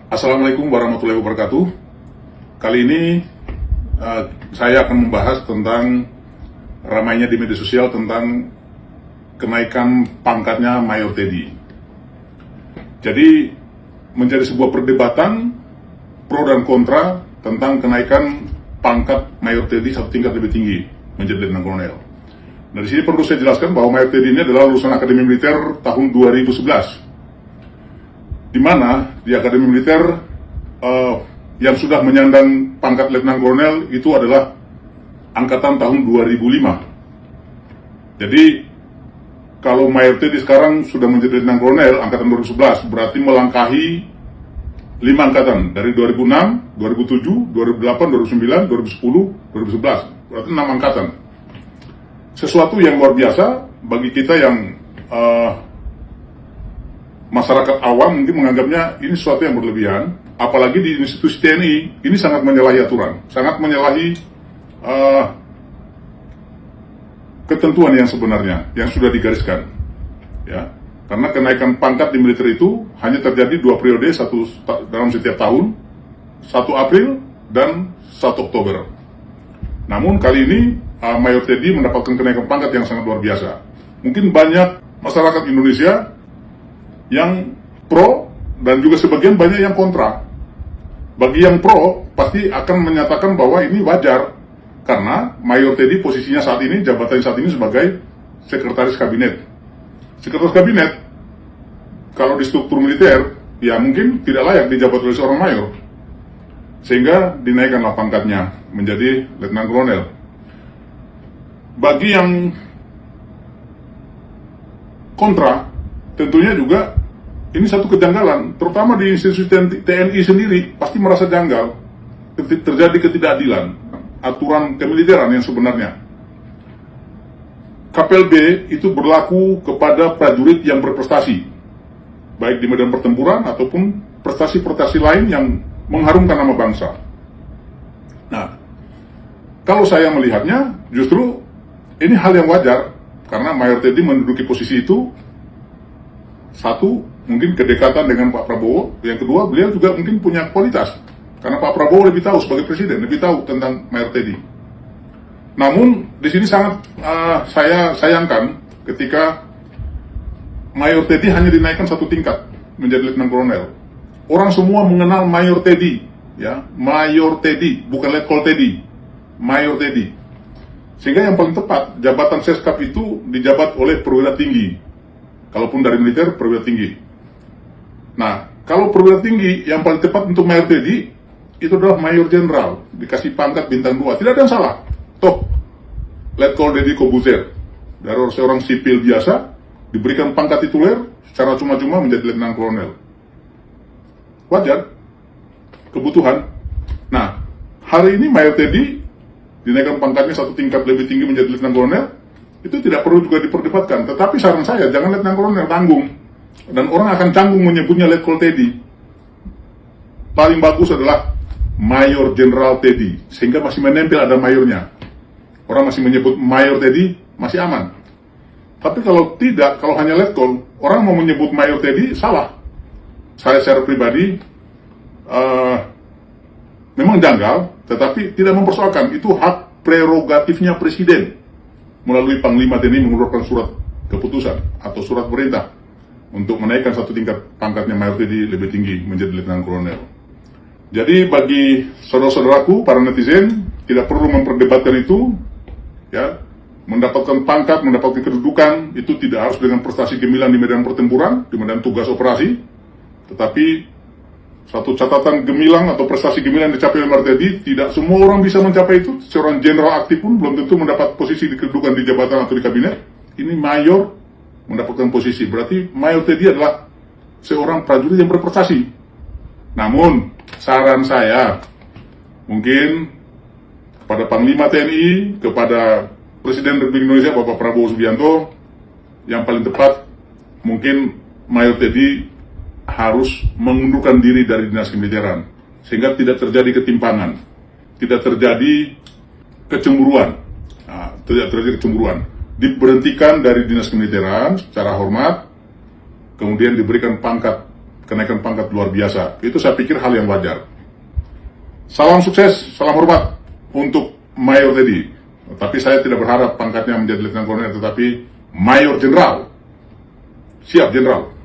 Assalamualaikum warahmatullahi wabarakatuh. Kali ini saya akan membahas tentang ramainya di media sosial tentang kenaikan pangkatnya Mayor Teddy. Jadi menjadi sebuah perdebatan pro dan kontra tentang kenaikan pangkat Mayor Teddy satu tingkat lebih tinggi menjadi Letnan Kolonel. Nah, di sini perlu saya jelaskan bahwa Mayor Teddy ini adalah lulusan Akademi Militer tahun 2011. Di mana di Akademi Militer yang sudah menyandang pangkat Letnan Kolonel itu adalah angkatan tahun 2005. Jadi kalau Mayor Teddy sekarang sudah menjadi Letnan Kolonel angkatan 2011, berarti melangkahi 5 angkatan dari 2006, 2007, 2008, 2009, 2010, 2011. Berarti 6 angkatan. Sesuatu yang luar biasa bagi kita yang masyarakat awam mungkin menganggapnya ini sesuatu yang berlebihan, apalagi di institusi TNI ini sangat menyalahi aturan, sangat menyalahi ketentuan yang sebenarnya yang sudah digariskan, ya. Karena kenaikan pangkat di militer itu hanya terjadi 2 periode, satu dalam setiap tahun, 1 April dan 1 Oktober. Namun kali ini Mayor Teddy mendapatkan kenaikan pangkat yang sangat luar biasa. Mungkin banyak masyarakat Indonesia yang pro dan juga sebagian banyak yang kontra. Bagi yang pro pasti akan menyatakan bahwa ini wajar karena Mayor Teddy posisinya saat ini, jabatan saat ini sebagai sekretaris kabinet. Sekretaris kabinet kalau di struktur militer ya mungkin tidak layak dijabat oleh seorang mayor, sehingga dinaikkanlah pangkatnya menjadi Letnan Kolonel. Bagi yang kontra, tentunya juga ini satu kejanggalan, terutama di institusi TNI sendiri pasti merasa janggal, terjadi ketidakadilan aturan kemiliteran yang sebenarnya. KPLB itu berlaku kepada prajurit yang berprestasi, baik di medan pertempuran ataupun prestasi-prestasi lain yang mengharumkan nama bangsa. Nah, kalau saya melihatnya justru ini hal yang wajar karena Mayor Teddy menduduki posisi itu. Satu, mungkin kedekatan dengan Pak Prabowo. Yang kedua, beliau juga mungkin punya kualitas. Karena Pak Prabowo lebih tahu sebagai presiden, lebih tahu tentang Mayor Teddy. Namun, di sini sangat saya sayangkan ketika Mayor Teddy hanya dinaikkan 1 tingkat menjadi Letnan Kolonel. Orang semua mengenal Mayor Teddy, ya, Mayor Teddy, bukan Letkol Teddy, Mayor Teddy. Sehingga yang paling tepat, jabatan Seskap itu dijabat oleh perwira tinggi. Kalaupun dari militer, perwira tinggi. Nah, kalau perwira tinggi yang paling tepat untuk Mayor Teddy itu adalah Mayor Jenderal, dikasih pangkat bintang 2. Tidak ada yang salah. Toh, Letkol Deddy Kobuzer dari seorang sipil biasa diberikan pangkat tituler secara cuma-cuma menjadi Letnan Kolonel. Wajar, kebutuhan. Nah, hari ini Mayor Teddy dinaikkan pangkatnya 1 tingkat lebih tinggi menjadi Letnan Kolonel. Itu tidak perlu juga diperdebatkan. Tetapi saran saya, jangan Letnan Kolonel, tanggung. Dan orang akan canggung menyebutnya Letkol Teddy. Paling bagus adalah Mayor Jenderal Teddy, sehingga masih menempel ada mayornya. Orang masih menyebut Mayor Teddy, masih aman. Tapi kalau tidak, kalau hanya Letkol, orang mau menyebut Mayor Teddy, salah. Saya secara pribadi memang janggal, tetapi tidak mempersoalkan. Itu hak prerogatifnya presiden. Melalui Panglima TNI mengeluarkan surat keputusan atau surat perintah untuk menaikkan 1 tingkat pangkatnya Mayor Teddy lebih tinggi menjadi Letnan Kolonel. Jadi bagi saudara-saudaraku, para netizen, tidak perlu memperdebatkan itu, ya. Mendapatkan pangkat, mendapatkan kedudukan itu tidak harus dengan prestasi gemilang di medan pertempuran, di medan tugas operasi, tetapi satu catatan gemilang atau prestasi gemilang dicapai oleh Mayor Teddy, tidak semua orang bisa mencapai itu. Seorang jenderal aktif pun belum tentu mendapat posisi di kedudukan di jabatan atau di kabinet. Ini mayor mendapatkan posisi. Berarti Mayor Teddy adalah seorang prajurit yang berprestasi. Namun, saran saya, mungkin kepada Panglima TNI, kepada Presiden Republik Indonesia Bapak Prabowo Subianto, yang paling tepat mungkin Mayor Teddy harus mengundurkan diri dari dinas kemiliteran, sehingga tidak terjadi ketimpangan, tidak terjadi kecemburuan, diberhentikan dari dinas kemiliteran secara hormat, kemudian diberikan pangkat kenaikan pangkat luar biasa. Itu saya pikir hal yang wajar. Salam sukses, salam hormat untuk Mayor Teddy. Tapi saya tidak berharap pangkatnya menjadi Letnan Kolonel, tetapi Mayor Jenderal. Siap, Jenderal.